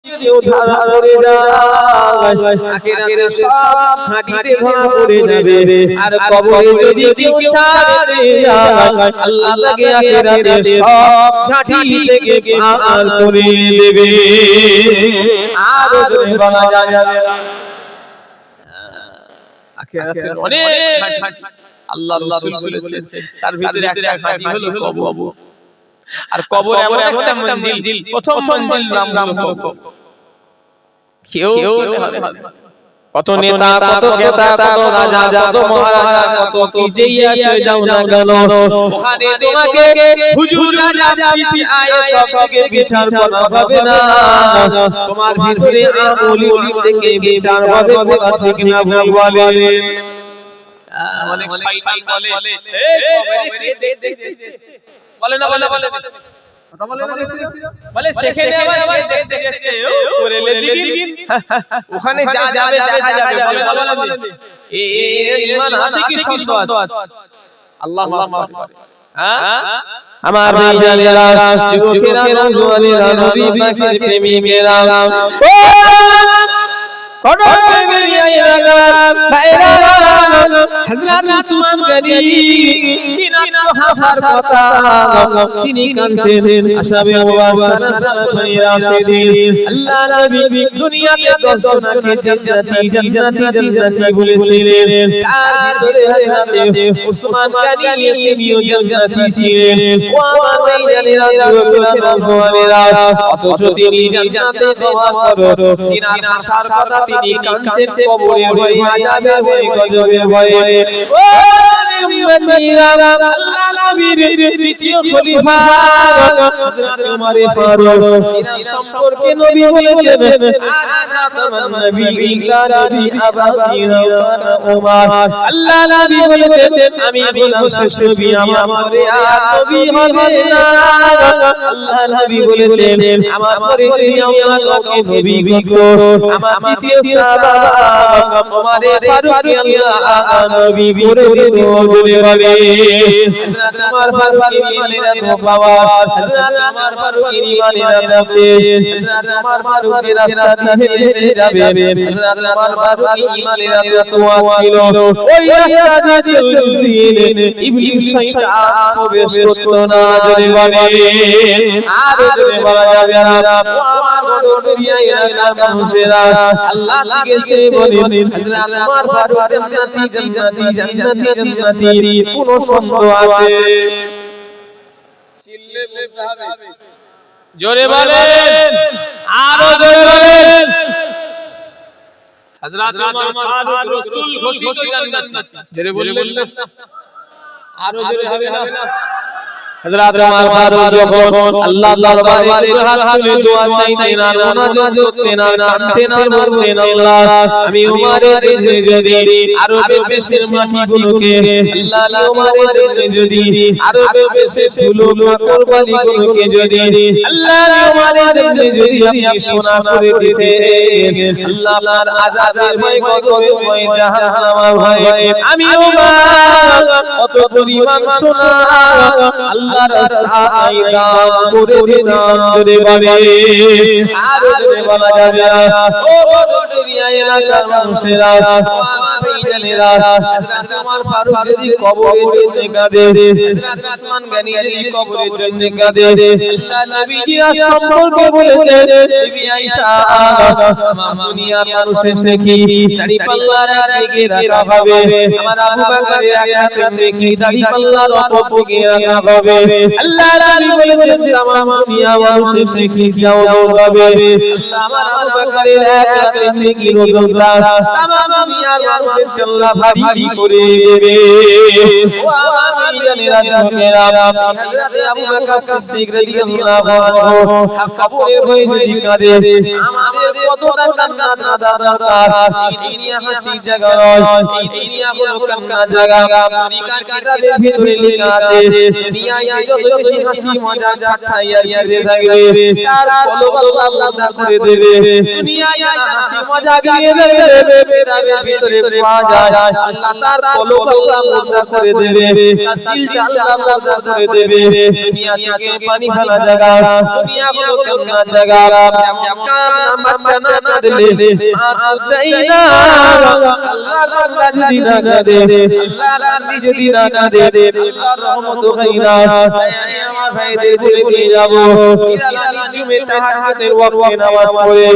কেউ ধরা পড়ে যায় আখিরাতে সব মাটিতে ধরা পড়ে যাবে আর কবরে যদি কেউ ছাড়ে যায় আল্লাহ তাকে আখিরাতে সব মাটি থেকে পার করে দেবে আর জোরে বলা যাবে আখিরাতে অনেক আল্লাহর রাসূল বলেছেন তার ভিতরে একটা ঘাটি হলো কবর আর কবর এমন একটা মঞ্জিল প্রথম মঞ্জিল রাম কেউ কত নেতা কত নেতা কত রাজা কত মহারাজা কত কিছুই আসে যাও না কেন ওখানে তোমাকে হুজুর রাজা পিপি আয়ে সবকে বিচার করা হবে না তোমার ভিতরে আমলি থেকে বিচার হবে কথা ঠিক না ভুল বলে অনেক শয়তান বলে এই কবরে বলে না বলে কথা বলে না বলে সেখানে আবার দেখতে যাচ্ছে ওরে লেদিন ওখানে যা যাবে দেখা যাবে বলে এই ঈমান আছে কি সন্দেহ আছে আল্লাহু আকবার হ্যাঁ আমার ভাইজানেরা যুবকেরা নওজওয়ানেরা নবী পাকের প্রেমিকেরা ও কোন প্রেমিকেরা ভাইরা হযরত উসমান গনি তিনার হাসার কথা তিনি কাঁদছেন আশাবে মুবাশশারা ভাইরা রাশিদিন আল্লাহ নবী দুনিয়াতে 10 জনকে জান্নাতি বলেছিলেন তার ভিতরে হযরত উসমান গনি তিনিও জান্নাতি ছিলেন ও আমার ভাইজানেরা যুবকেরা নওজওয়ানেরা অথচ তিনি জান্নাতে যাওয়ার পর তিনার হাসার কথা তিনি কাঁদছেন কবরের ভয়ে আযাবের ভয়ে গজবের ভয়ে ও উম্মতিরা আল্লাহ নবীর দ্বিতীয় খলিফা হযরত ওমর ফারুক তিনার সম্পর্কে নবী বলেছেন আনা খাতামান নবিয়্যিন লা নবী আবাদিনা ওয়ানা ওমর আল্লাহ নবী বলেছেন আমি হলাম শেষ নবী আমার পরে আর নবী হবে না আল্লাহ নবী বলেছেন আমার পরে আমার লোকে নবী বিগো আমার দ্বিতীয় সাহাবা ওমর ফারুক আল্লাহ নবী করে বলে বলে হযরত ওমর ফারুক ইমানের বাবা হযরত ওমর ফারুক ইমানের রাতে হযরত ওমর ফারুক যে রাস্তা দিয়ে হেঁটে যাবে হযরত ওমর ফারুক ইমানের রাতে তোয়া ছিল ওই রাস্তা দিয়ে চলছিলেন ইবলিস শয়তান প্রবেশ করত না জোরে বলে আর জোরে বলা যাবে না ও আমার বড়রিয়া এলাকার মানুষেরা আল্লাহ লিখেছে বলেন হযরত ওমর ফারুক জান্নাতি কোন সন্দেহ আছে চিল্লে বলতে হবে জোরে বলেন আরো জোরে বলেন হযরত ওমর ফারুক রাসূল ঘোষিত জান্নাতি জোরে বললেন না আরো জোরে হবে না হযরত ওমর ফারুক যখন আল্লাহ দরবারে হাত তুলে দোয়া চাইতেন আর মুনাজাত করতেন আর কাঁদতেন আর বলতেন আল্লাহ আমি ওমরের যদি আরবের দেশের মাটিগুলোকে আল্লাহ ওমরের যদি আরবের দেশের ফুলগুলো কুরবানিগুলোকে যদি আল্লাহ ওমরের যদি আপনি সোনা করে দিতেন আল্লাহ আপনার আযাবের ভয় গজবের ভয় জাহান্নামের ভয় আমি ওমর কত পরিমাণ সোনা আল্লাহর রাস্তায় দান করে দিলাম জোরে বলে আর জোরে বলা যাবে না ও বড়রিয়া এলাকার মানুষেরা আমার ভাইজানেরা হযরত ওমর ফারুক যদি কবরে কাঁদে হযরত উসমান গনি যদি কবরে কাঁদে আল্লাহ নবীজি সম্পর্কে বলেছেন বিবি আয়েশা আমার দুনিয়ার মানুষের দেখি দাড়ি পাল্লার দিকে রাখা হবে আমার আবু বকরের আগে দেখি দাড়ি পাল্লার উপর দিকে রাখা হবে আল্লাহ নবী বলেছেন আমার দুনিয়া মানুষের দেখি যাও হবে আল্লাহ আমার আবু বকরের আগে দেখি রোজা तमाम দুনিয়ার মানুষের আল্লাহ ভারী করে দেবে ও আমার ভাইজানেরা যুবকেরা হযরত আবু বকর সিদ্দিক রাদিয়াল্লাহু আনহু কবরের ভয়ে যদি কাঁদে আমাদের আমাদের কতটা কান্নাত আদা দরকার। এই দুনিয়া হাসি জায়গা নয়, এই দুনিয়া হলো কান্নার জায়গা। তরিকার কিতাবের ভিতরে লেখা আছে দুনিয়ায় যত বেশি হাসি মজা ঠাট্টা ইয়ারে থাকবে তার কলব আল্লাহ আদা করে দেবে। দুনিয়ায় হাসি মজা গিয়ে দেবে কিতাবের ভিতরে পাওয়া যায় আল্লাহ তার কলব আল্লাহ আদা করে দেবে, তার দিলটা আল্লাহ আদা করে দেবে। দুনিয়া থেকে পানি ফেলা জায়গা, দুনিয়া হলো কান্নার জায়গা। কাম বাচ্চা না দিলে আর দেই না আল্লাহর বান্দা যদি না কাঁদে, আল্লাহর বান্দি যদি না কাঁদে আল্লাহর রহমত হয় না। আমার ভাইদের বলে নিয়ে যাব ইরানি জুমে তাহাজ্জুদের ওয়াক্তে নামাজ পড়ে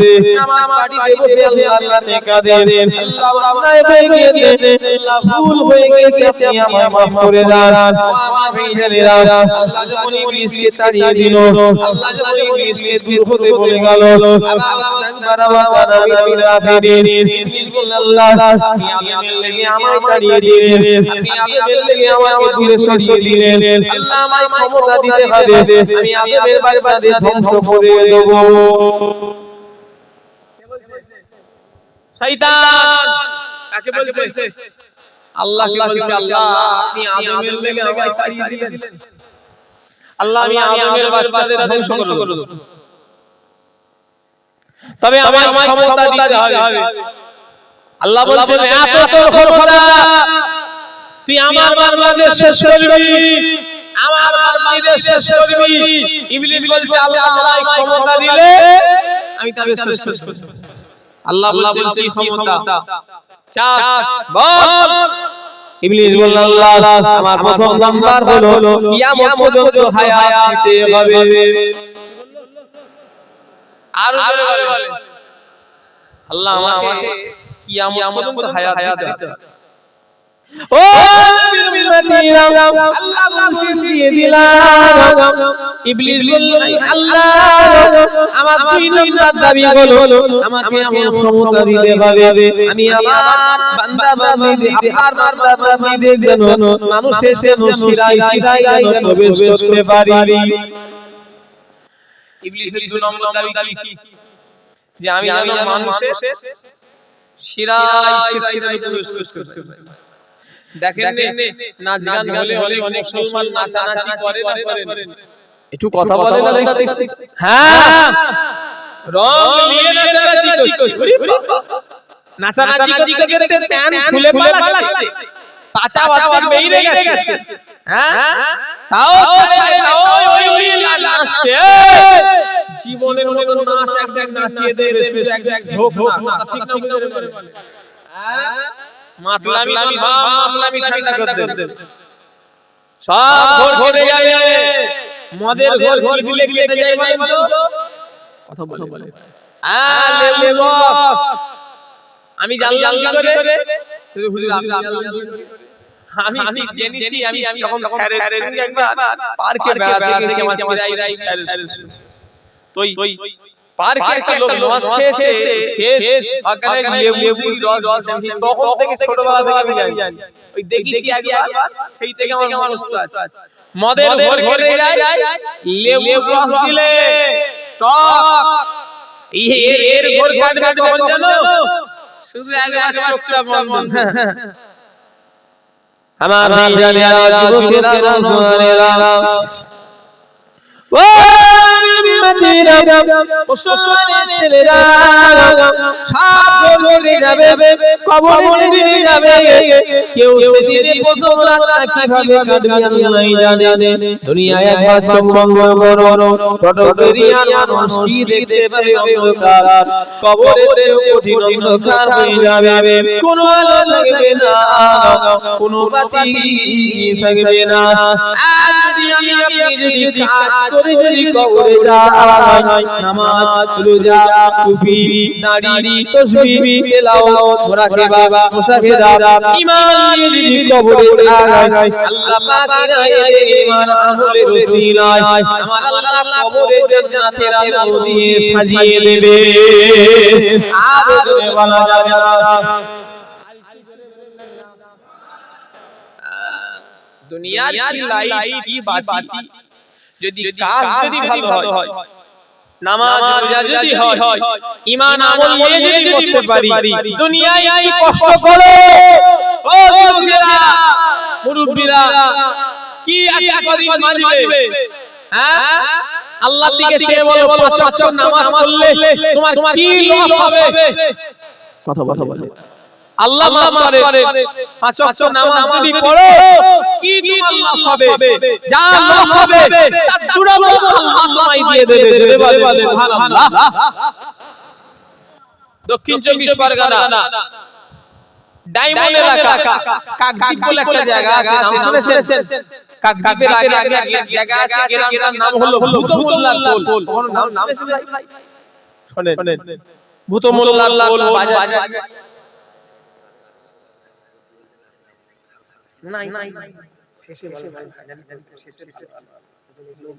নামাজ পাঠিয়ে বসে আল্লাহর কাছে কাঁদেন, আল্লাহ আপনার হয়ে গিয়েছে, আল্লাহ ভুল হয়ে গেছে, আপনি আমায় মাফ করে দেন। আমার ভাইজানেরা আল্লাহ যখন ইবলিসকে তাড়িয়ে দিল, আল্লাহ যখন ইবলিসকে দূর হতে বলে গেল, আস্তাগফারা ওয়া কানা মিনাল কাফিরিন। ইবলিস বলল আল্লাহ আপনি আদমের লেগে আমায় তাড়িয়ে দিলেন, আপনি আদমের লেগে আমাকে দূরে সরিয়ে দিলেন, আল্লাহ আমায় ক্ষমতা দিতে হবে, আমি আদমের বাচ্চাদের ধ্বংস করে দেব। শয়তান কাকে বলছে? আল্লাহকে বলছে আল্লাহ আপনি আদমের লেগে আমায় তাড়িয়ে দিলেন, আল্লাহ আমি আদমের বাচ্চাদের ধ্বংস করে দেব, তবে আমায় ক্ষমতা দিতে হবে। আল্লাহ বলছেন এত তোর ক্ষমতা, তুই আমার বান্দাদের শেষ করবি, আমার বান্দাদের শেষ করবি। ইবলিস বলছে আল্লাহ আমায় ক্ষমতা দিলে আমি তাদের শেষ করব। আল্লাহ বলছে ক্ষমতা চাস বল। ইবলিস বলল আল্লাহ আমার প্রথম নাম্বার হলো কিয়ামত পর্যন্ত হায়াত দিতে হবে। আর বলে আল্লাহ আমাকে কিয়ামত পর্যন্ত হায়াত দিতে হবে। ও বিরমিরা আল্লাহ বলছে দিয়ে দিলাম। ইবলিস বলল আল্লাহ আমার দুই নাম্বার দাবি হলো আমাকে এমন ক্ষমতা দিতে হবে আমি আমার বান্দা বান্দীদের আপনার বান্দা বান্দীদের জন্য মানুষের জন্য শিরায় শিরায় যেন প্রবেশ করতে পারি। ইবলিসের দুই নম্বর দাবি কি? যে আমি যেন মানুষের শিরায় শিরায় যেন প্রবেশ করতে পারি। দেখেন নাচ গান হলে অনেক মুসলমান নাচানাচি করে না করেন? একটু কথা বলে না দেখছি। হ্যাঁ রং নিয়ে নাচানাচি করছে, নাচানাচি করতে প্যান্ট খুলে পালাচ্ছে, পাছা বাবা বেরিয়ে গেছে। হ্যাঁ তাও ছাড়ে না, ওই নাচছে। জীবনের মতো নাচ এক নাচিয়ে দেবে, এক ঢোক না ঠিক না বলে। হ্যাঁ মাতলামি মাতলামি ঠান্ডা করতে সব ঘর ঘরে যায়, মদের ঘর ঘর দিলে কেটে যায় ভাই বলো কথা বলে। লে বস আমি জানলাম কি করে? হুজুর আপনি জানলাম কি করে? আমি জেনেছি, আমি যখন স্যারের সঙ্গে একবার পার্কে বেড়াতে গেছি, আমার কিরাই স্যারের তুই পার্কে একটা লোক মাছ খেয়েছে, শেষ ওখানে লেবু রস দিয়েছে, তখন থেকে ছোটবেলা থেকে আমি জানি, ওই দেখেছি একবার, সেই থেকে আমার উস্তাদ। মদের ঘর ঘরে যায়, লেবু রস দিলে টক এর ঘর কাটবে কখন জানো? শুধু একবার চোখটা বন্ধ। আমার ভাইজানেরা যুবকেরা মুসলমানেরা ও মদিনা মুসলমানের ছেলেরা সব ঘরে যাবে, কবরে দিয়ে যাবে। কেউ সেদিনে প্রথম রাতটা কিভাবে কাটবে আল্লাহই জানে। দুনিয়ায় একবার সম্বন্ধ করো ফটোগ্রাফিয়ার মানুষ কি দেখতে পাবে অন্ধকার, কবরে কঠিন অন্ধকার হয়ে যাবে, কোনো আলো থাকবে না, কোনো বাতি থাকবে না। আজ যদি আপনি যদি কাজ করে যদি কবরে যান, নামাজ রোজা টুপি দাড়ি তাসবিহ তেলাওয়াত মুরাকাবা মুশাহিদা ঈমান নিয়ে যদি কবরে যান, আল্লাহ পাকের আয়াতে ঈমান আমলের ওসিলায় আমার আল্লাহ কবরে জান্নাতের আলো দিয়ে সাজিয়ে দেবে। আর জোরে বলা যাবে না। দুনিয়ার কি লাইট কি বাতি, যদি কাজ যদি ভালো হয় নামাজ রোজা যদি হয়, ঈমান আমল নিয়ে যদি করতে পারি, দুনিয়ায় কি কষ্ট করো ও যুবকেরা মুরব্বিরা, কি আচ্ছা কদিন বাঁচবে? হ্যাঁ, আল্লাহর দিকে চেয়ে বলো, পাঁচ ওয়াক্ত নামাজ পড়লে তোমার কি লস হবে? কথা বলে আল্লাহ মাফ করে। পাঁচ ওয়াক্ত নামাজ যদি পড়ো, কি তোমার লস হবে? যা লস হবে তার জুড়াবো আল্লাহ তোমায় দিয়ে দেবে। জোরে বলে সুবহানাল্লাহ। দক্ষিণ 24 পরগনা ডায়মন্ড এলাকা কাকদ্বীপ বলে একটা জায়গা আছে, নাম শুনেছেন? কাকদ্বীপের আগে জায়গা আছে, গ্রামটার নাম হলো ভূতমোল্লার কোল। কোন নাম শুনেছেন ভাই? শুনেন, ভূতমোল্লার কোল বাজার। নাই শেষে বলে ভাই, শেষে লোক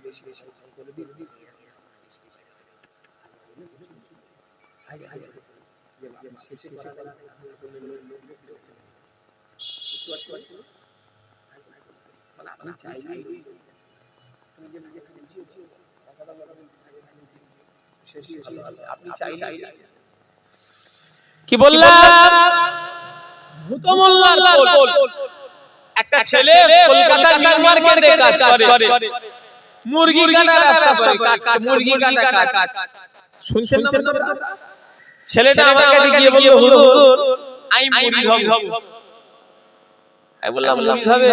বেশি করে দিই। শেষে আপনি চাই কি বললাম? ভূতমোল্লার কোল। একটা ছেলে কলকাতার নিউ মার্কেটে কাজ করে, মুরগি কাটা ব্যবসা করে, মুরগি কাটা কাজ। শুনছেন না? ছেলেটা আমার কাছে গিয়ে বলল, হুজুর আমি মুরিদ হব। আমি বললাম মুরিদ হবে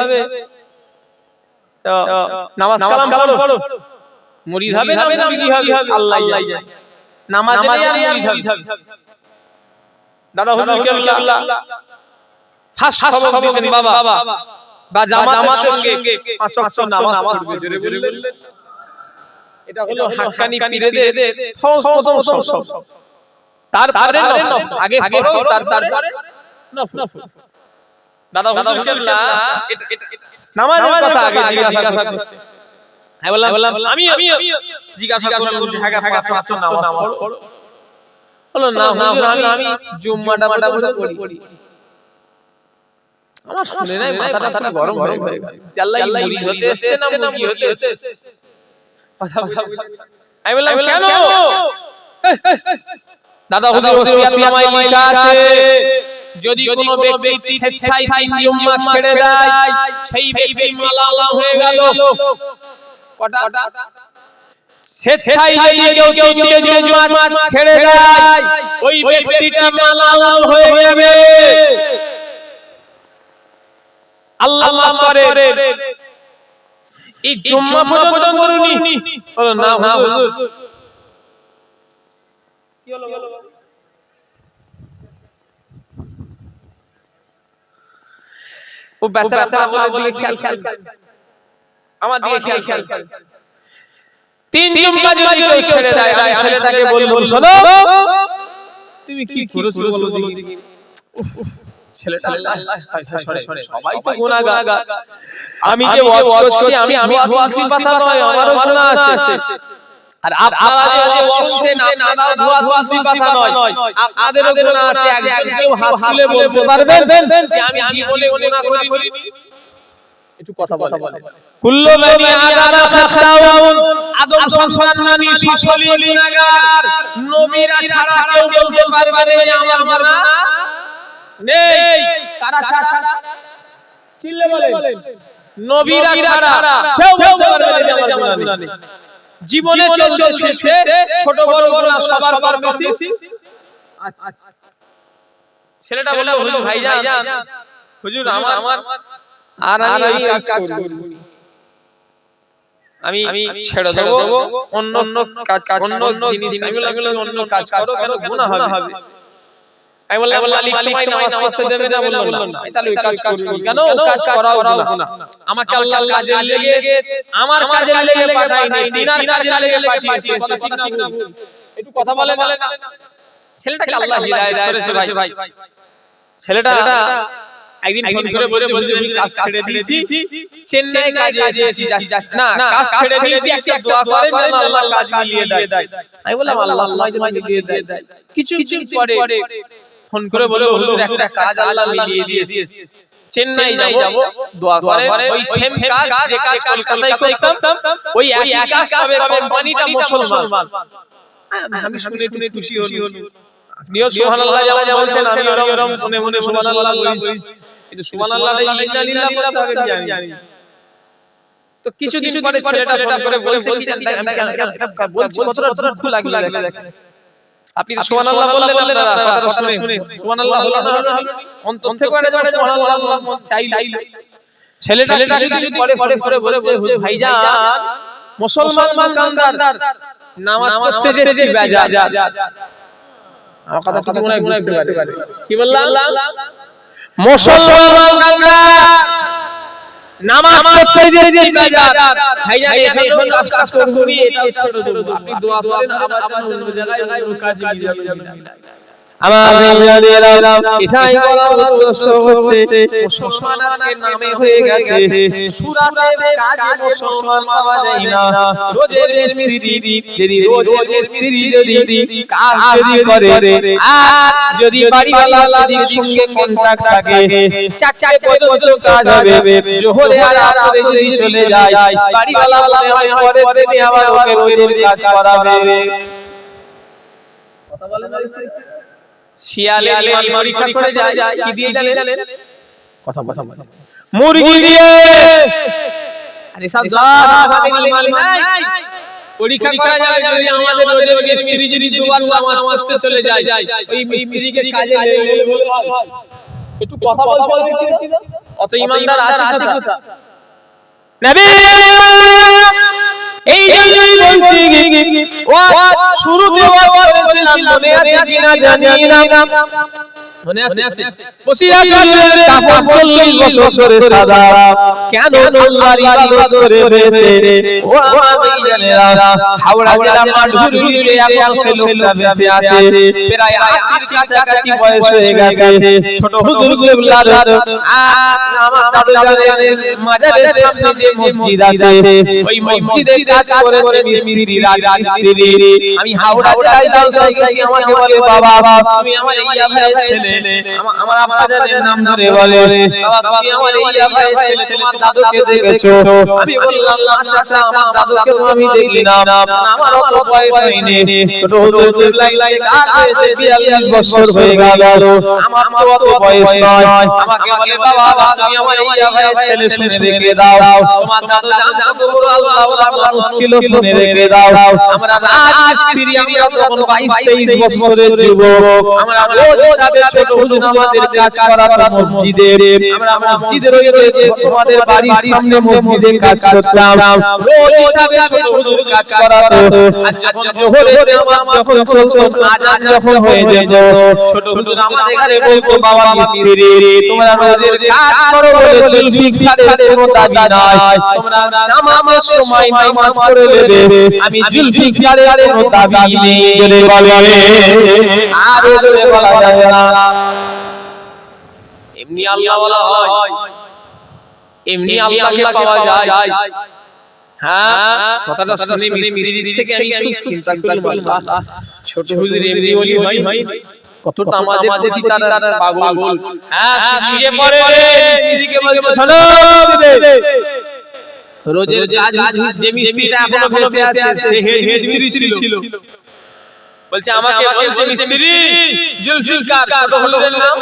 তো নামাজ কালাম পড়ো। মুরিদ হবে না মুরিদি হবে আল্লাহ জানে। নামাজে আর মুরিদ হবে। দাদা হুজুর কেবলা ফাঁস খবর দিতেন বাবা, বা জামাতের সঙ্গে পাঁচ ওয়াক্ত নামাজ পড়বে। জোরে বললেন। এটা হলো হাক্কানি পীরদের প্রথম সব। তারপরে আগে ফরজ, তারপরে নফল। দাদা হুজুর কেবলা এটা নামাজের কথা আগে জিজ্ঞাসা করতে। আমি বললাম আমি জিজ্ঞাসা করলাম যে হ্যাঁ পাঁচ ওয়াক্ত নামাজ পড়ো? বলো না হুজুর আমি জুম্মাটা পড়ি। আমার শুনে নাই মাথাটা গরম হয়ে গেল। আল্লাহ মুরিদ হতে এসেছে না মুরগি হতে এসেছে? আমি বললাম কেন? দাদা হুজুর ওসিয়াতনামায় লেখা আছে, যদি কোনো ব্যক্তি স্বেচ্ছায় তিন জুম্মা ছেড়ে দেয়, সেই ব্যক্তি মালামাল হয়ে গেল। কটা? স্বেচ্ছায় যদি কেউ তিন জুম্মা ছেড়ে দেয়, ওই ব্যক্তিটা মালামাল হয়ে যাবে। আল্লাহ মাফ করে। এই জুম্মা পর্যন্ত করুনি? বলো না হুজুর। কি হলো? ও বেচারা বলে খেয়াল আমার দিকে খেয়াল। তিন জুম্মা যদি কেউ ছেড়ে দেয়, আমি ছেলেটাকে বলবো শোনো তুমি কি করেছো বলো দেখি। ছেলেটা সরে সবাই তো গুনাহগার। আমি যে ওয়াজ করছি আমি ধোয়াশি পাতা নয়, আমারও গুনাহ আছে। আর আপনারা যে ওয়াজ শুনছেন আপনারাও ধোয়াশি পাতা নয়, আপনাদেরও গুনাহ আছে। একজন কেউ হাত তুলে বলতে পারবেন যে আমি জীবনে গুনাহ করিনি? একটু কথা বলে। কুল্লু বানি আদম খাতাউন, আদম সন্তানানি সকলেই গুনাহগার। নবীরা ছাড়া কেউ বলতে পারবে না যে আমার গুনাহ নেই। কারা ছাড়া? চিল্লে বলেন। নবীরা ছাড়া কেউ বলতে পারবে না যে আমার গুনাহ নেই। জীবনে চলতে ছোট বড় গুনাহ সবার বেশি। আচ্ছা ছেলেটা বলে হুজুর ভাইজান হুজুর আমার আর আমি এই কাজ করব, আমি ছেড়ে দেব, অন্য কাজ অন্য জিনিস অন্য কাজ করো, কেন গুনাহ হবে। আমি বললাম তোমায় নামাজ পড়তে দেবে না? বললাম না। তাহলে ওই কাজ করব কেন? ও কাজ করাও গুনাহ। আমাকে আল্লাহ কাজে লেগে আমার কাজে লেগে পাঠায়নি, তিনার কাজে লেগে পাঠিয়েছে। কথা ঠিক না ভুল? একটু কথা বলে না। ছেলেটাকে আল্লাহ হিদায়াত করেছে ভাই। ছেলেটা একদিন ফোন করে বলছে কাজ ছেড়ে দিয়েছি, চেন্নাই কাজে এসেছি। না কাজ ছেড়ে দিয়েছি, একটা দোয়া করেন যেন আল্লাহ কাজ মিলিয়ে দেয়। আমি বললাম আল্লাহ তোমায় যেন মিলিয়ে দেয়। কিছু পরে ফোন করে বলে হুজুর একটা কাজ আল্লাহ মিলিয়ে দিয়েছে। চেন্নাই যাব দোয়া করে ওই সেম কাজ যে কাজ কলকাতায় করতাম ওই একই কাজ তবে কোম্পানিটা মুসলমান। আমি শুনে একটু খুশি হলাম। নিও সুবহানাল্লাহ যা বলছেন আমি ওরকম মনে মনে সুবহানাল্লাহ বলছি, কিন্তু সুবহানাল্লাহটা ইন্না লিল্লাহি বলা ভাবে জানি। তো কিছুদিন পরে ছেলেটা ফোন করে বলছে কি বলছি কতটা দুঃখ লাগলো দেখেন। আপনি তো সুবহানাল্লাহ বললেন না, কথাটা শুনে সুবহানাল্লাহ বলা অন্তর থেকে এটা সুবহানাল্লাহ চাইলো। ছেলেটা কিছুদিন পরে ফোন করে বলছে ভাইজান মুসলমান দোকানদার নামাজ পড়তে যেতে বাজার। আমার কথা কিছু মনে হয় বুঝতে পারে কি বললাম? মুসলমান দোকানদার নামাজ পড়তে যেতে বাজার। ভাইজান এখানে কাজ করব নি, এটাও ছেড়ে দেব। আপনি দোয়া করেন আবার অন্য জায়গায় অন্য কাজে নিয়ে যাবেন। আমার ভাইজানেরা এটাই বলার উদ্দেশ্য হচ্ছে মুসলমান আজকে নামে হয়ে গেছে, সূরাতে কাজে মুসলমান পাওয়া যায় না। রোজের স্ত্রী যদি রোজের স্ত্রী যদি কাজ যদি করে আর যদি বাড়িওয়ালাদের সঙ্গে কন্টাক্ট থাকে চারটে পর্যন্ত কাজ হবে, জোহরে আর আসরে যদি চলে যায় বাড়িওয়ালা মনে হয় পরে দিনে আবার ওকে রোজের কাজ করাবে। কথা বলেন শিয়ালে পরীক্ষা করে যায় কি দিয়ে জানেন? কথা মুরগি দিয়ে। আরে সব নাই পরীক্ষা করা যাবে যদি আমাদের রোজের মিস্ত্রি যদি দুবার নামাজ পড়তে চলে যায় ওই মিস্ত্রিকে কাজে লেগে একটু কথা বলতে দেখি তো অত ইমানদার আছে কোথা? নবী এই জন্যই বলছি ও শুরুতে ওয়াজ করেছিলাম মনে আছে কিনা জানি না, মনে আছে? বসিয়াতুল কাফর 40 বছরের সাজা কেন আল্লাহর ইবাদত করে রয়েছে। ও আমার ভাইজানেরা হাওড়া জেলা মাঠুরিতে এখন সে লোকটা বেঁচে আছে, প্রায় 80 কাছাকাছি বয়স হয়ে গেছে। ছোট হুজুর গুলার আমার দাদু জানের মাজারের সামনে যে মসজিদ আছে ওই মসজিদে কাজ করেছে মিস্ত্রি রাজমিস্ত্রি। আমি হাওড়া জেলায় জালসায় গেছি, আমাকে বলে বাবা তুমি আমার ইয়া ভাইয়ের ছেলে, আমার আপনাদের নাম ধরে বলে বাবা তুমি আমার ইয়া ভাইয়ের ছেলে, তোমার দাদুকে দেখেছো? আমি বললাম আচ্ছা আমার দাদুকে তো আমি দেখি না, আমার অত বয়স হয়নি। ছোট হুজুর লাই কাজ হয়েছে 42 বছর হয়ে গেল, আমার তো অত বয়স নয়। আমাকে বলে বাবা তুমি আমার ইয়া ভাইয়ের ছেলে, শুনে রেখে দাও, তোমার দাদু জানতো বড় আল্লাহওয়ালা মানুষ ছিল, শুনে রেখে দাও। আমরা রাজমিস্ত্রি, আমরা তখন 22-23 বছরের যুবক, আমরা রোজ হিসাবে ছোট হুজুর আমাদের কাজ করাতো মসজিদে, আমরা মসজিদের ওই তোমাদের বাড়ির সামনে মসজিদে কাজ করতাম, রোজ হিসাবে ছোট হুজুর কাজ করাতো। আর যখন জোহরের নামাজ যখন চলতো আজান যখন হয়ে যেত ছোট হুজুর আমাদের ঘরে বলতো বাবা মিস্ত্রি তোমরা রোজের কাজ করো বলে জুলফিকারের কোনো দাবি নাই, তোমরা জামাতের সময় নামাজ পড়ে নেবে, আমি জুলফিকারের কোনো দাবি নেই বলে বলে আর জোরে বলা যাবে না। এমনি আল্লাহ বলা হয়, এমনি আল্লাহকে পাওয়া যায়। হ্যাঁ কথাটা শুনে মিস্ত্রি থেকে আমি খুব চিন্তা করলাম আল্লাহ ছোট হুজুর এমনি ওলি ভাই কতটা মাঝে মাঝে কি তারা পাগল। হ্যাঁ নিজে পড়ে নিজেকে বলছে শোনো রোজের কাজ যে মিস্ত্রিটা এখনো বেঁচে আছে সে হেড মিস্ত্রি ছিল, বলছে আমাকে বলছে মিস্ত্রি জুলফিকার, ছোট হুজুরের নাম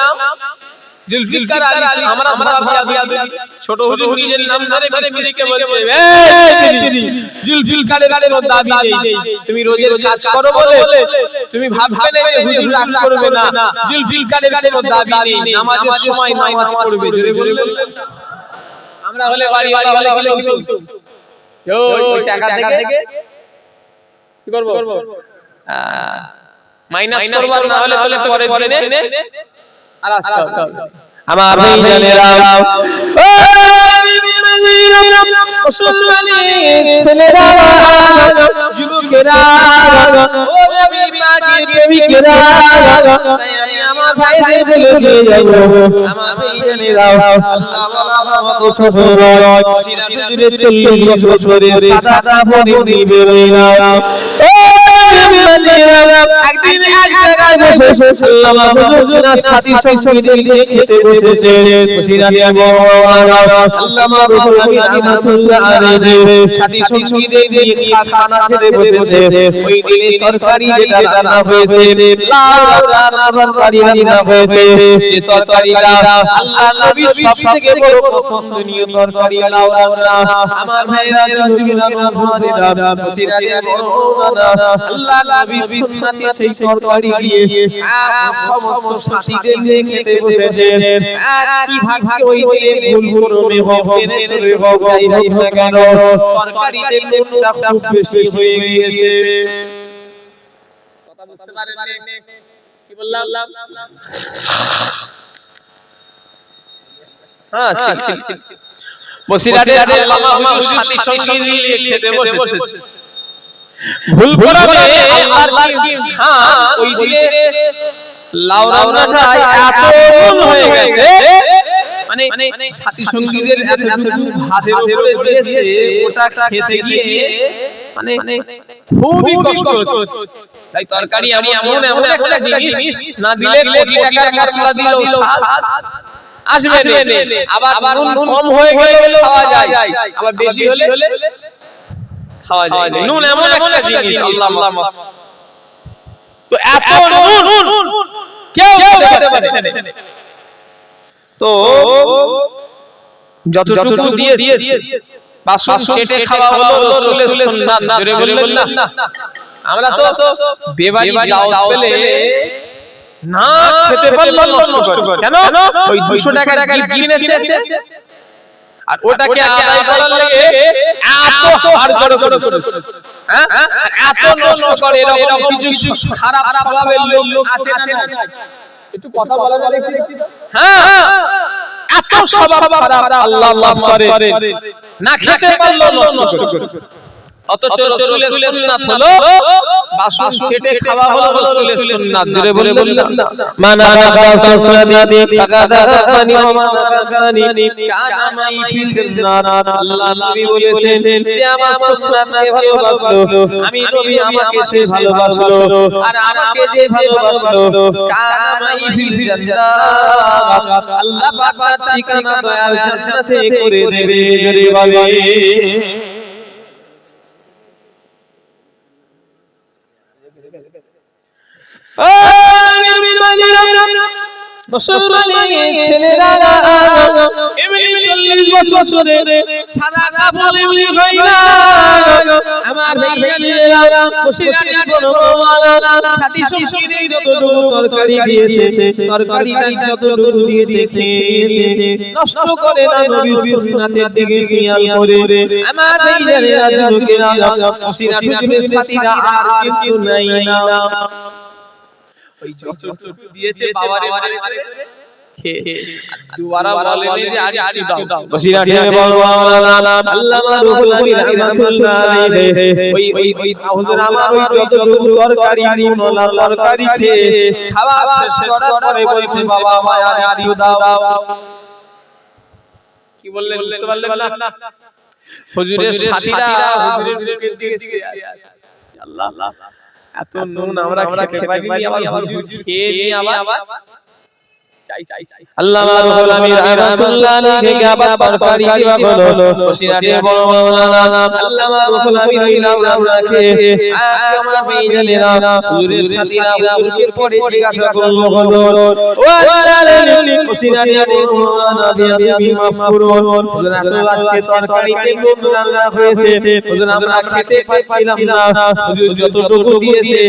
জুলফিকার আলী, আমরা ভাইয়া ছোট হুজুর নিজের নাম ধরে মিস্ত্রিকে বলছে এই জুলফিকারের কোনো দাবি নেই, তুমি রোজের কাজ করো বলে তুমি ভাববে না যে হুজুর রাগ করবে না, জুলফিকারের কোনো দাবি নেই, নামাজের সময় নামাজ পড়বে। জোরে বললেন আমরা হলে বাড়িওয়ালা হলে কি হতো? ওই টাকা থেকে কি করব মাইনাস করব, না হলে পরের দিনে আর আসতে হবে। আমার ভাইজানেরা ও মুসলমানের ছেলেরা যুবকেরা ও নবী পাকের প্রেমিকেরা আমার ভাইদের বলে দিয়ে যাব আমার ভাইজানেরা আল্লাহ বলা মত সফর সিরাজুরে 40 বছরের সাদা পরে নিবে না। ও একদিন এক জায়গায় বসে আল্লামা হুজুরের সাথী সঙ্গীদের নিয়ে খেতে বসেছে বসিরাতে আল্লামা রুহুল আমিন রাহমাতুল্লাহ আলাইহি সাথী সঙ্গীদের নিয়ে খানা খেতে বসেছে ওই দিনে তরকারি যেটা রান্না হয়েছে লাউ রান্না তরকারি রান্না হয়েছে যে তরকারিটা আল্লাহ নবীর সবথেকে বড় পছন্দনীয় তরকারি লাউ রান্না আমার ভাইরা যুবকেরা নওজওয়ানেরা বসিরাতে আল্লাহ নবী সুন্নতি সেই তরকারি দিয়ে সমস্ত সাথীদের নিয়ে খেতে বসেছে কি ভাগ্য ওই দিনে ভুলক্রমে হোক জেনে হোক যাই হোক না কেন তরকারিতে নুনটা খুব বেশি হয়ে গিয়েছে কথা বুঝতে পারেন কি বললাম হ্যাঁ ঠিক বসিরাতে আল্লামা হুজুর সাথী সঙ্গী নিয়ে খেতে বসেছে ভুল করে আল্লাহর কি শান ওই দিনে লাউ রান্নাটা এত নুন হয়ে গেছে মানে সাথী সঙ্গীদের এতটুকু ভাতের উপরে দিয়েছে ওটা খেতে গিয়ে মানে খুবই কষ্ট হচ্ছে তাই তরকারি আমি এমন একটা জিনিস না দিলে কোটি টাকার মশলা দিলেও স্বাদ আসবে না আবার নুন কম হয়ে গেলে খাওয়া যায় আবার বেশি হলে খাওয়া যায় নুন এমন একটা জিনিস আল্লাহ তো এত নুন কেউ খেতে পারছে না তো যতটুকু দিয়েছে বাসন চেটে খাওয়া হলো রাসূলের সুন্নাত জোরে বলবেন না আমরা তো বেবাড়ি দাওয়াত পেলে না খেতে পারলো নষ্ট করে কেন ওই 200 টাকার গিফট কিনেছে আর ওটাকে আদায় করার লাগে এত হাড় জড়ো করেছে হ্যাঁ এত নষ্ট করে এরকম কিছু খারাপ স্বভাবের লোক আছে না একটু কথা বলা যাবে হ্যাঁ এত স্বভাব খারাপ আল্লাহ মাফ করে না খেতে পারলো নষ্ট করে অথচ রাসূলের সুন্নাত হলো বাসন চেটে খাওয়া হলো রাসূলের সুন্নাত জোরে বলবেন না মানা রাসূলাদি ফাকাদারানি ওয়া মানা রাকানি কানা মাই ফিল নার আল্লাহ নবী বলেছেন যে আমার সুন্নাতকে ভালোবাসলো আমি নবী আমাকে সে ভালোবাসলো আর আমাকে যে ভালোবাসলো কানা মাই ফিল জান্নাত আল্লাহ পাক তার ঠিকানা দয়ার জান্নাতে করে দেবে জোরে বলে মুসলমানের ছেলেরা এমনি 40 বছরে সাদা কাপড় এমনি হয় না আমার ভাইয়েরা বসিরাতে বড়ওয়ালা সাথী সঙ্গীদের যতটুকু তরকারি দিয়েছে তরকারিটা যতটুকু দিয়েছে খেয়েছে নষ্ট করে না নবীর সুন্নাতের দিকে খেয়াল করে আমার ভাইয়েরা যুবকেরা বসিরাতে সাথীরা আর কিছু নাই না ওই যতটুকু দিয়েছে বাবারে খেয়ে দুবারা বলেনি যে আর একটু দাও বসিরাতে বড়ওয়ালা আল্লামা রুহুল আমিন রাহমাতুল্লাহ আলাইহি ওই হুজুর আমার ওই যতটুকু তরকারি মোলা তরকারি খেয়ে খাওয়া শেষ করার পরে বলছে বাবা আমায় আর একটু দাও কি বললেন বুঝতে পারলেন না হুজুরের সাথীরা হুজুরের মুখের দিকে চেয়ে আছে আল্লাহ এত নুন আমরা খেতে পারিনি আবার হুজুর খেয়ে নিয়ে আবার আল্লামা রুহুল আমিন রাহমাতুল্লাহ আলাইহি আবার তরকারি দেওয়া হলো বসিরাতে বড়ওয়ালা আল্লামা রুহুল আমিন রাহমাতুল্লাহ খেয়ে আমার ভাইজানেরা হুজুরের সাথীরা হুজুরের পরে জিজ্ঞাসা করলো হলো ও আল্লাহ বসিরাতে বড়ওয়ালা বিয়াবি মাফ করুন হুজুর এত আজকে তরকারিতে নুন রান্না হয়েছে হুজুর আমরা খেতে পাচ্ছিলাম না হুজুর যতটুকু দিয়েছে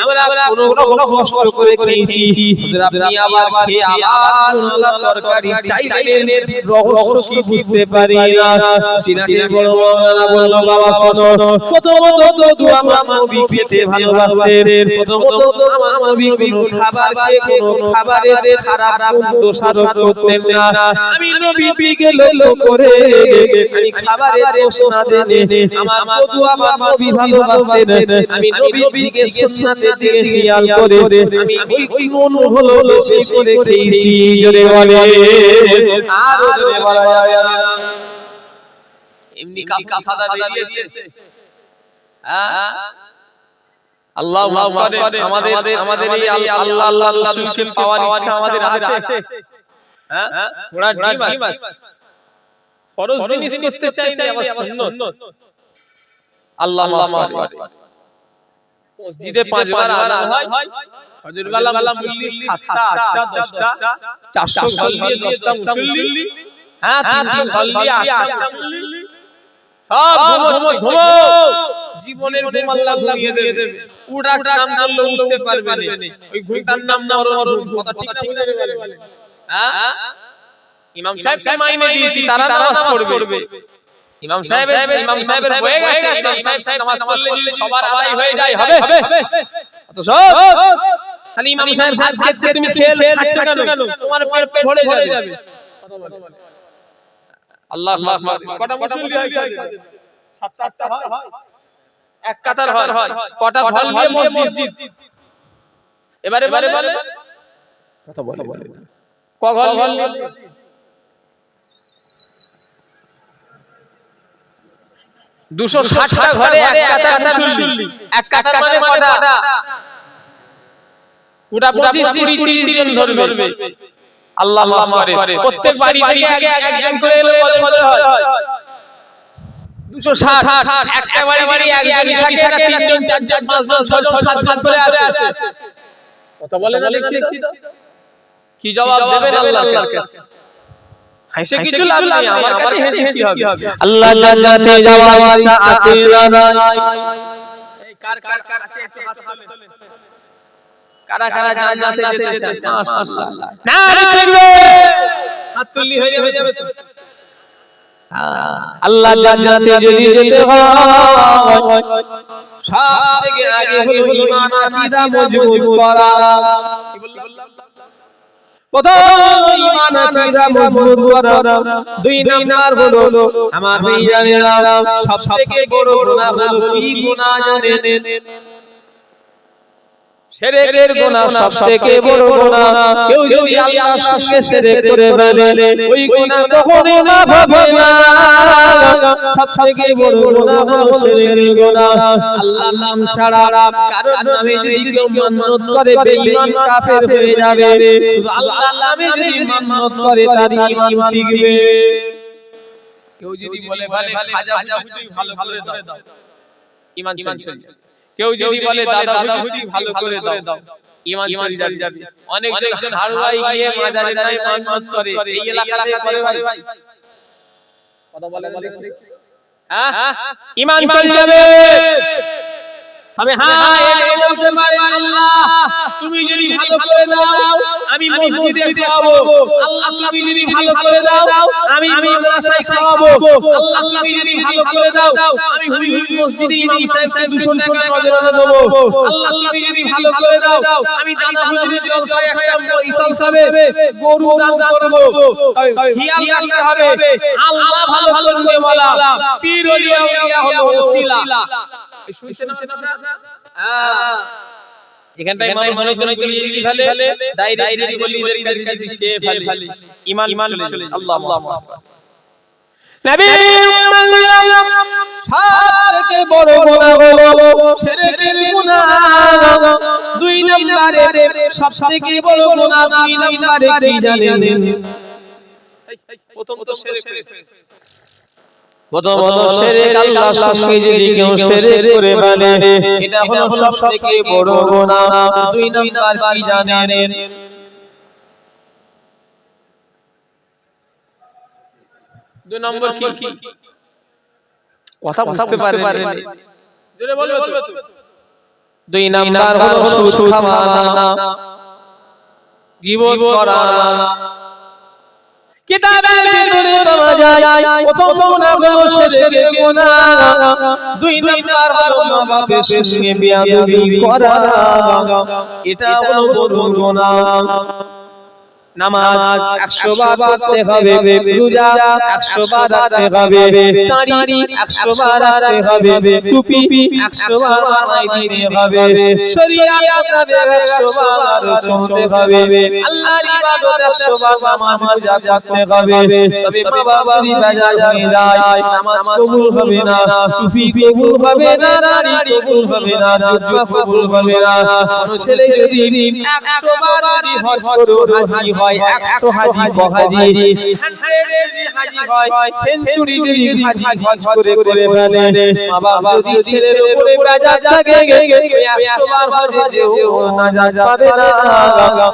আমরা কোনো কষ্ট করে খেয়েছি হুজুর আপনি আবার খেয়ে আল্লাহ তরকারি চাইলেন রহস্য কি বুঝতে পারি না সিরাতের বড়ওয়ালা বলল বাবা শোনো প্রথমত তো আমার নবী খেতে ভালোবাসতেন প্রথমত আমার নবী কোনো খাবারকে কোনো খাবারের খারাপ দোষারোপ করতেন না আমি নবীকে লক্ষ্য করে আমি খাবারের দোষ না দেনে আমার বধূ আমার নবী ভালোবাসতেন আমি নবীকে সুন্নাতের দিকে খেয়াল করে আমি ওই নুন হলো বেশি করে খেয়েছি জোরে বলে আর জোরে বলা যাবে না এমনি কাপড় সাদা বেরিয়েছে হ্যাঁ আল্লাহ মাফ করে। আমাদের এই আল্লাহ আল্লাহ রাসূলকে পাওয়ার ইচ্ছা আমাদের আছে। হ্যাঁ, ঘোড়ার ডিম আছে। ফরজ জিনিস করতে চাই না, আবার সুন্নাত। আল্লাহ মাফ করে। মসজিদে 5 বার আযান হয়, ফজর বেলা মুসল্লি 7টা 8টা 10টা 400 ঘর দিয়ে 10টা মুসল্লি, হ্যাঁ 3 ঘর দিয়ে 8টা মুসল্লি, সব ঘুমো জীবনের ঘুম আল্লাহ ঘুমিয়ে দেবে। উঠার নাম বললে উঠতে পারবে না, ওই ঘুমটার নাম মরণ। কথা ঠিক না বলে? হ্যাঁ, ইমাম সাহেব মাইনে দিয়েছি, তারা নামাজ পড়বে। ইমাম সাহেবের হয়ে গেছে, ইমাম সাহেব নামাজ পড়লে যদি সবার আদায় হয়ে যায় হবে। তো সব খালি ইমাম সাহেব খাচ্ছে, তুমি খাচ্ছ কেন? তোমার পেট ভরে যাবে। আল্লাহ আকবার। কটা মুসল্লি হয়? 7-8টা হয়, এক কাতার হয়। কটা ঘর নিয়ে মসজিদ? এবারে বলে কথা বলে ক ঘর নিয়ে? 260টা ঘরে এক কাতার মুসল্লি। এক কাতার মানে কটা? পুরা 25-30 জন ধরবে। আল্লাহ মাফ করে। প্রত্যেক বাড়ি থেকে আগে একজন করে এলে বলে হয় 260। একটা বাড়ি আগে থাকে না, 3 জন 4 জন 5 জন 6 জন 7 জন করে আছে। কথা বলে না, দেখছি তো কি জবাব দেবেন আল্লাহর কাছে? হাসে কিছু লাভ নেই, আমার কাছে হেসে কি হবে? আল্লাহ জান্নাতে যাওয়ার ইচ্ছা আছে না নাই? এই কার আছে একটু হাত তোলেন। কারা জান্নাতে যেতে চায়? মাশাআল্লাহ, নারে তাকবীর। হাত তুললি হয়ে যাবে তো। আল্লাহ জান্নাতে যদি যেতে হয়, সবথেকে আগে হলো ঈমান আকীদা মজবুত করা। কি বললাম? প্রথম ঈমান আকীদা মজবুত করা। 2 নাম্বার হলো আমার ভাইজানেরা, সবথেকে বড় গুনাহ হলো কি গুনাহ জানেন? শিরকের গুনাহ সবথেকে বড় গুনাহ। কেউ যদি আল্লাহর সঙ্গে শিরক করে ফেলে, ওই গুনাহ কখনোই মাফ হবে না। সবথেকে বড় গুনাহ হলো শিরকের গুনাহ। আল্লাহর নাম ছাড়া কারোর নামে যদি কেউ মান্নত করে, বেঈমান কাফের হয়ে যাবে। শুধু আল্লাহর নামে যদি মান্নত করে, তার ঈমান টিকবে। কেউ যদি বলে খাজা হুজুর ভালো করে দাও, ঈমান চলে যাবে। কেউ যদি বলে দাদা হুজুর ভালো করে দাও, ঈমান চলে যাবে। অনেকজন হারওয়াই গিয়ে মাজারে যায় মানত করে, এই এলাকাতে করে ভাই কথা বলে হ্যাঁ ঈমান চলে যাবে। তবে হ্যাঁ এটা বলতে পারে, আল্লাহ তুমি যদি ভালো করে দাও আমি মসজিদে খাওয়াবো, আল্লাহ তুমি যদি ভালো করে দাও আমি মাদ্রাসায় খাওয়াবো, আল্লাহ তুমি যদি ভালো করে দাও আমি মসজিদে ইমাম সাহেবকে 200 টাকা নজরানা দেব, আল্লাহ তুমি যদি ভালো করে দাও আমি দাদা হুজুরের জলসায় একটা ইসাল সাহেব গরু দান করব। হিয়াল রাখতে হবে আল্লাহ ভালো করবে ওয়ালা, পীর ওলিয়া হলো ওসিলা। শুনছেন আপনারা? হ্যাঁ, এখানটায় মানুষ মনে করে এই ফেলে, ডাইরেক্ট বলি এদেরকে দিচ্ছে ফেলে, ঈমান চলে যায়। আল্লাহ নবী সবথেকে বড় গুনাহ হলো শিরকের গুনাহ। 2 নম্বরে সবথেকে বড় গুনাহ 2 নম্বরে কি জানেন? প্রথম তো শিরক। প্রথম হলো শিরক, আল্লাহর সঙ্গে যদি কেউ শিরক করে ফেলে, এটা হলো সবথেকে বড় গুনাহ। 2 নাম্বার কি জানেন? 2 নম্বর কি? কথা বুঝতে পারেন? জোরে বলবে তো। 2 নাম্বার হলো সুদ খাওয়া, গীবত করা। কিতাবের ভিতরে পাওয়া যায় প্রথম গুনাহ হলো শিরকের গুনাহ, 2 নাম্বার হলো মা বাবার সঙ্গে বেয়াদবি করা, এটা হলো বড় গুনাহ। নামাজ 100 বার পড়তে হবে, রোজা 100 বার রাখতে হবে, দাড়ি 100 বার রাখতে হবে, টুপি 100 বার মাথায় দিতে হবে, শরীয়ত মোতাবেক 100 বার চলতে হবে, আল্লাহর ইবাদত 100 বার নামাজ রোজা করতে হবে। তবে মা বাবা যদি বেজা হয়ে যায়, নামাজ কবুল হবে না, টুপি কবুল হবে না, দাড়ি কবুল হবে না, জুব্বা কবুল হবে না। কোন ছেলে যদি 100 বার যদি হজ করে হাজী হয়, 100 হাজী বহাজী, 100 যদি হাজী হয়, সেঞ্চুরি যদি হাজী হজ করে করে ফেলে, মা বাবা যদি ছেলের উপরে বেজা থাকে, 100 বার হজে যেও নাজাত পাবে না।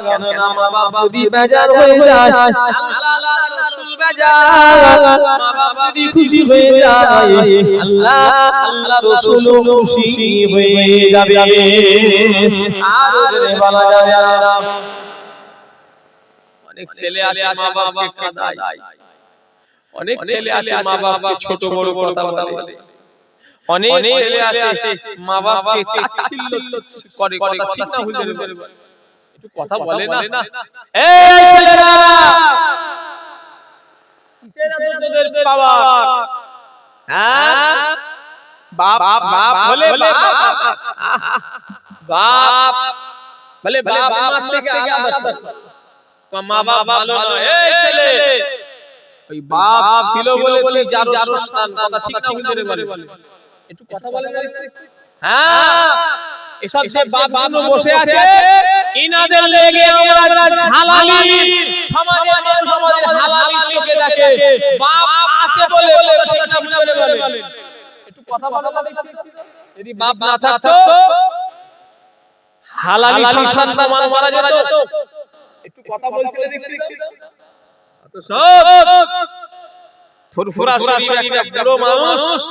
কেন না মা বাবা যদি বেজা হয়ে যায়, আল্লাহ রাসূল বেজা, মা বাবা যদি খুশি হয়ে যায়, আল্লাহ রাসূল খুশি হয়ে যাবে। আর ওরে বলা যাবে না। অনেক ছেলে আছে মা বাবাকে কাঁদায়, অনেক ছেলে আছে মা বাবাকে ছোট বড় কথা বলে, অনেক ছেলে আছে মা বাবাকে তাচ্ছিল্য করে, কথা ঠিক না ভুল একটু কথা বলে না। এই ছেলেরা, কিসের এত তোদের পাওয়ার? হ্যাঁ, বাপ বাপ বলে বাপ বলে বাপ মা থেকে আলাদা, মা বাপ ভালো নয়। এই ছেলে, ওই বাপ ছিল বলে যার সন্তান, কথা ঠিক না ভুল বলে, একটু কথা বলে না। হ্যাঁ, এসব যে বাপ গুলো বসে আছে, ইনাদের লেগে আমরা হালালি সমাজে, মানুষ আমাদের হালালি চোখে দেখে, বাপ আছে বলে কথা ঠিক না ভুল বলে, একটু কথা বলে না। যদি বাপ না থাকতো, হালালি সন্তান মারা যেত। একটু কথা বলছিলে দেখছি সব ফুরফুরা শরীর একটা বড় মানুষ,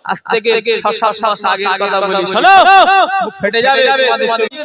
আজ থেকে 6-7 মাস আগের কথা বলি, শোনো, মুখ ফেটে যাবে তোমাদের চোখে।